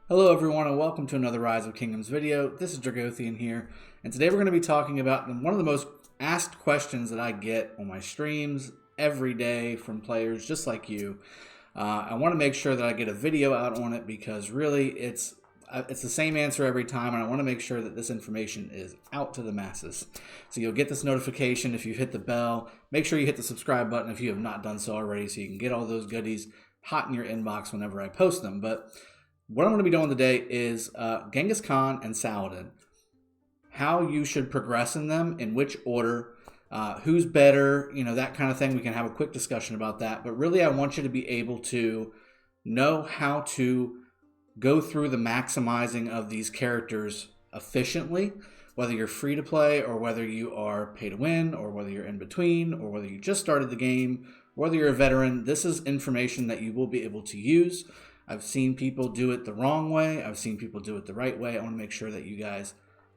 Hello everyone and welcome to another Rise of Kingdoms video. This is Dragothien here, and today we're going to be talking about one of the most asked questions that I get on my streams every day from players just like you. I want to make sure that I get a video out on it because really it's the same answer every time, and I want to make sure that this information is out to the masses. So you'll get this notification if you hit the bell. Make sure you hit the subscribe button if you have not done so already so you can get all those goodies hot in your inbox whenever I post them. But what I'm going to be doing today is Genghis Khan and Saladin. How you should progress in them, in which order, who's better, that kind of thing. We can have a quick discussion about that. But really, I want you to be able to know how to go through the maximizing of these characters efficiently, whether you're free to play or whether you are pay to win or whether you're in between or whether you just started the game, whether you're a veteran. This is information that you will be able to use. I've seen people do it the wrong way. I've seen people do it the right way. I want to make sure that you guys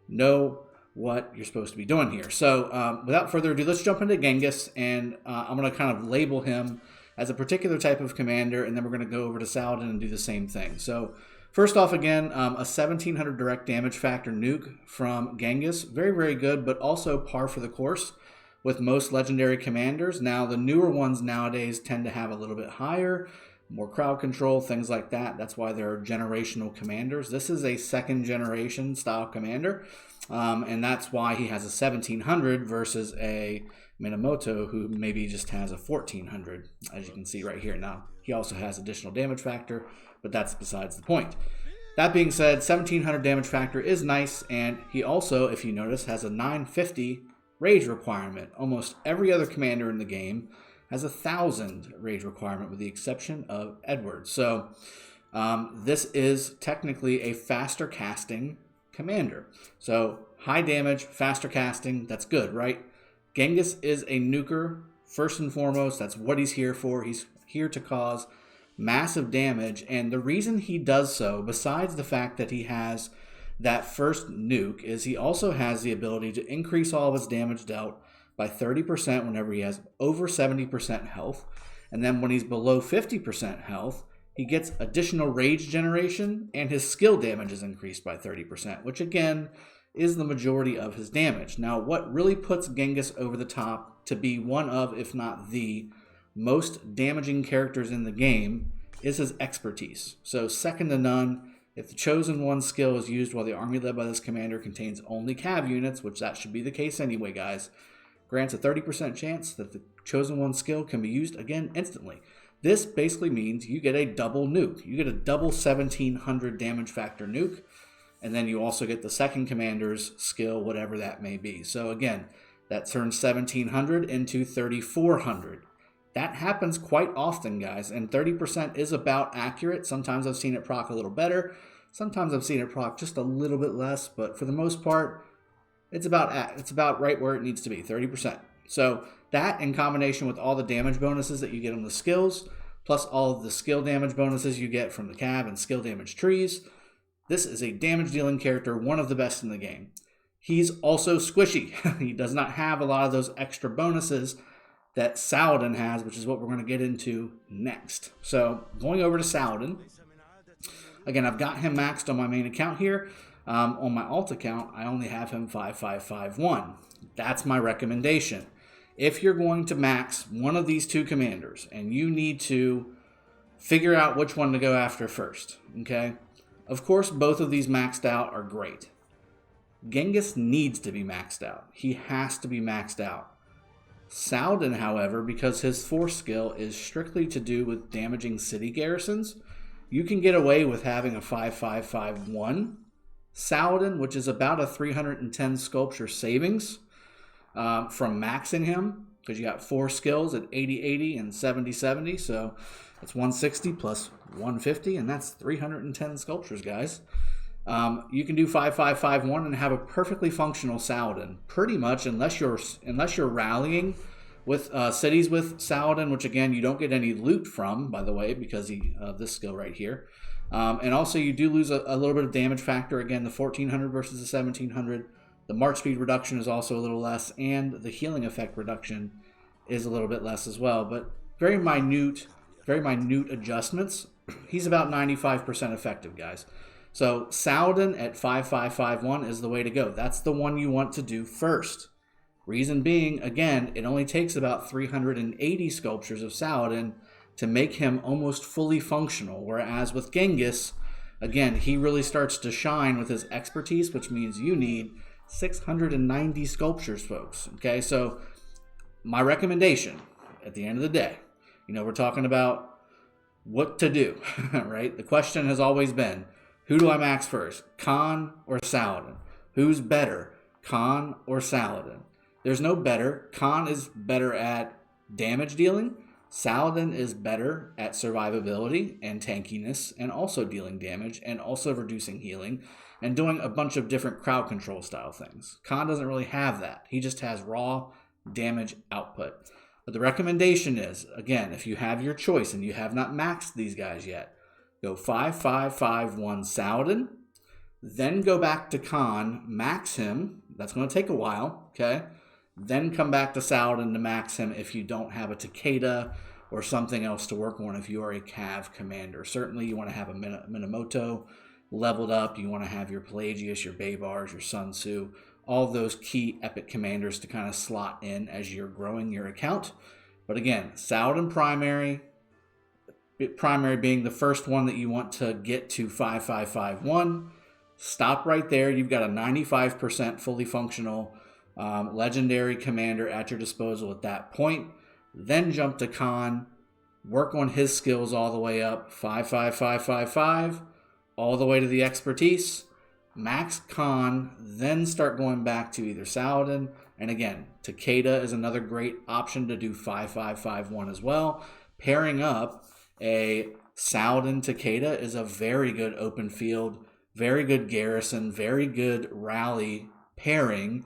know what you're supposed to be doing here. So without further ado, let's jump into Genghis, and I'm going to kind of label him as a particular type of commander, and then we're going to go over to Saladin and do the same thing. So first off, again, a 1700 direct damage factor nuke from Genghis. Very, very good, but also par for the course with most legendary commanders. Now, the newer ones nowadays tend to have a little bit higher, more crowd control, things like that. That's why there are generational commanders. This is a second generation style commander, and that's why he has a 1700 versus a Minamoto who maybe just has a 1400, as you can see right here. Now, he also has additional damage factor, but that's besides the point. That being said, 1700 damage factor is nice, and he also, if you notice, has a 950 rage requirement. Almost every other commander in the game has 1,000 rage requirement with the exception of Edward. So this is technically a faster casting commander. So high damage, faster casting, that's good, right? Genghis is a nuker first and foremost. That's what he's here for. He's here to cause massive damage. And the reason he does so, besides the fact that he has that first nuke, is he also has the ability to increase all of his damage dealt by 30% whenever he has over 70% health. And then when he's below 50% health, he gets additional rage generation, and his skill damage is increased by 30%, which again is the majority of his damage. Now, what really puts Genghis over the top to be one of, if not the most damaging characters in the game, is his expertise. So second to none. If the Chosen One skill is used while the army led by this commander contains only cav units, which that should be the case anyway, guys, grants a 30% chance that the Chosen One skill can be used again instantly. This basically means you get a double nuke. You get a double 1700 damage factor nuke, and then you also get the second commander's skill, whatever that may be. So again, that turns 1700 into 3400. That happens quite often, guys, and 30% is about accurate. Sometimes I've seen it proc a little better. Sometimes I've seen it proc just a little bit less, but for the most part, it's about right where it needs to be, 30%. So that, in combination with all the damage bonuses that you get on the skills, plus all of the skill damage bonuses you get from the cav and skill damage trees, this is a damage dealing character, one of the best in the game. He's also squishy. He does not have a lot of those extra bonuses that Saladin has, which is what we're going to get into next. So going over to Saladin, again, I've got him maxed on my main account here. On my alt account, I only have him 5551. That's my recommendation. If you're going to max one of these two commanders and you need to figure out which one to go after first, okay? Of course, both of these maxed out are great. Genghis needs to be maxed out. He has to be maxed out. Saladin, however, because his force skill is strictly to do with damaging city garrisons, you can get away with having a 5551. Saladin, which is about a 310 sculpture savings from maxing him, because you got 4 skills at 80-80 and 70-70, so that's 160 plus 150, and that's 310 sculptures, guys. You can do 5551 and have a perfectly functional Saladin, pretty much, unless you're rallying with cities with Saladin, which again you don't get any loot from, by the way, because of this skill right here. And also you do lose a little bit of damage factor. Again, the 1400 versus the 1700. The march speed reduction is also a little less, and the healing effect reduction is a little bit less as well. But very minute adjustments. He's about 95% effective, guys. So Saladin at 5551 is the way to go. That's the one you want to do first. Reason being, again, it only takes about 380 sculptures of Saladin to make him almost fully functional, whereas with Genghis, again, he really starts to shine with his expertise, which means you need 690 sculptures, folks. Okay, so my recommendation at the end of the day, we're talking about what to do, right? The question has always been, who do I max first, Khan or Saladin? Who's better, Khan or Saladin? There's no better. Khan is better at damage dealing. Saladin is better at survivability and tankiness and also dealing damage and also reducing healing and doing a bunch of different crowd control style things. Khan doesn't really have that. He just has raw damage output. But the recommendation is, again, if you have your choice and you have not maxed these guys yet, go 5-5-5-1 Saladin, then go back to Khan, max him. That's going to take a while, okay? Then come back to Saladin to max him if you don't have a Takeda or something else to work on if you are a Cav commander. Certainly you want to have a Minamoto leveled up. You want to have your Pelagius, your Baybars, your Sun Tzu, all those key epic commanders to kind of slot in as you're growing your account. But again, Saladin primary being the first one that you want to get to 5-5-5-1. Stop right there. You've got a 95% fully functional legendary commander at your disposal at that point. Then jump to Khan, work on his skills all the way up, 5-5-5-5-5, all the way to the expertise, max Khan, then start going back to either Saladin, and again, Takeda is another great option to do 5-5-5-1 as well. Pairing up a Saladin Takeda is a very good open field, very good garrison, very good rally pairing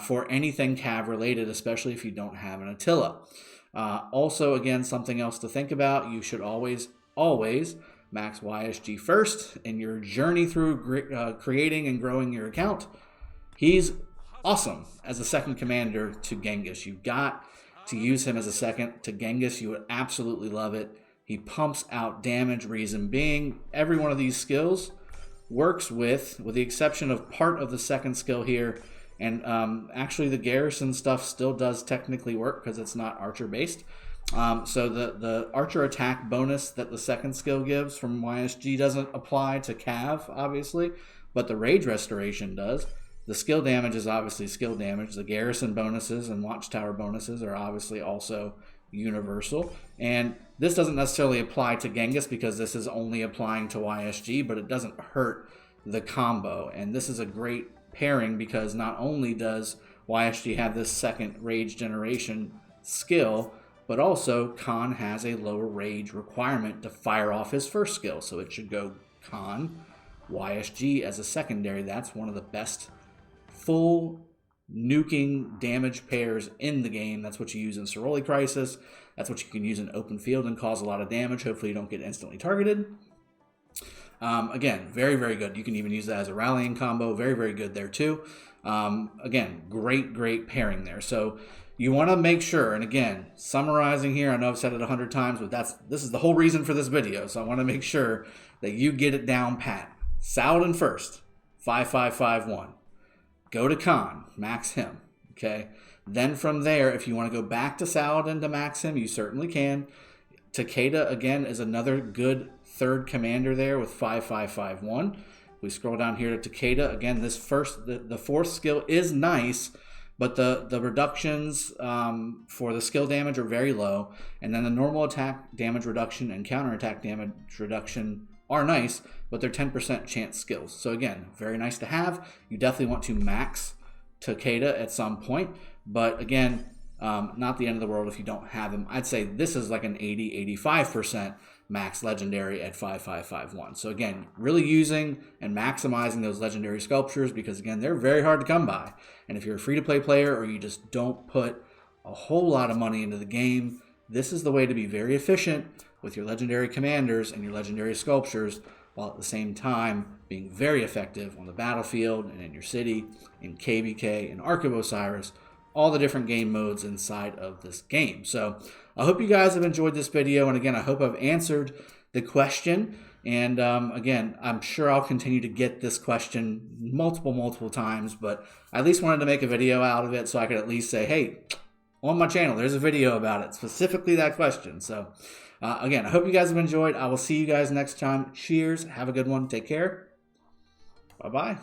for anything Cav related, especially if you don't have an Attila. Also, again, something else to think about, you should always max YSG first in your journey through creating and growing your account. He's awesome as a second commander to Genghis. You've got to use him as a second to Genghis. You would absolutely love it. He pumps out damage, reason being, every one of these skills works with the exception of part of the second skill here. And actually, the garrison stuff still does technically work because it's not archer based. So the archer attack bonus that the second skill gives from YSG doesn't apply to Cav, obviously, but the rage restoration does. The skill damage is obviously skill damage. The garrison bonuses and watchtower bonuses are obviously also universal. And this doesn't necessarily apply to Genghis because this is only applying to YSG, but it doesn't hurt the combo. And this is a great pairing because not only does YSG have this second rage generation skill, but also Khan has a lower rage requirement to fire off his first skill. So it should go Khan, YSG as a secondary. That's one of the best full nuking damage pairs in the game. That's what you use in Soroli Crisis. That's what you can use in open field and cause a lot of damage. Hopefully you don't get instantly targeted. Again, very, very good. You can even use that as a rallying combo. Very, very good there too. Again, great pairing there. So you want to make sure, and again, summarizing here, I know I've said it 100 times, but this is the whole reason for this video. So I want to make sure that you get it down pat. Saladin first, 5-5-5-1. Go to Khan, max him. Okay. Then from there, if you want to go back to Saladin to max him, you certainly can. Takeda, again, is another good third commander there with 5-5-5-1. We scroll down here to Takeda. Again, this the fourth skill is nice, but the reductions for the skill damage are very low. And then the normal attack damage reduction and counterattack damage reduction are nice, but they're 10% chance skills. So again, very nice to have. You definitely want to max Takeda at some point. But again, not the end of the world if you don't have him. I'd say this is like an 80-85% max legendary at 5-5-5-1. So again, really using and maximizing those legendary sculptures because again, they're very hard to come by. And if you're a free-to-play player or you just don't put a whole lot of money into the game, this is the way to be very efficient with your legendary commanders and your legendary sculptures, while at the same time being very effective on the battlefield and in your city, in KVK, in Ark of Osiris, all the different game modes inside of this game. So I hope you guys have enjoyed this video. And again, I hope I've answered the question. And again, I'm sure I'll continue to get this question multiple times, but I at least wanted to make a video out of it so I could at least say, hey, on my channel, there's a video about it, specifically that question. So again, I hope you guys have enjoyed. I will see you guys next time. Cheers. Have a good one. Take care. Bye-bye.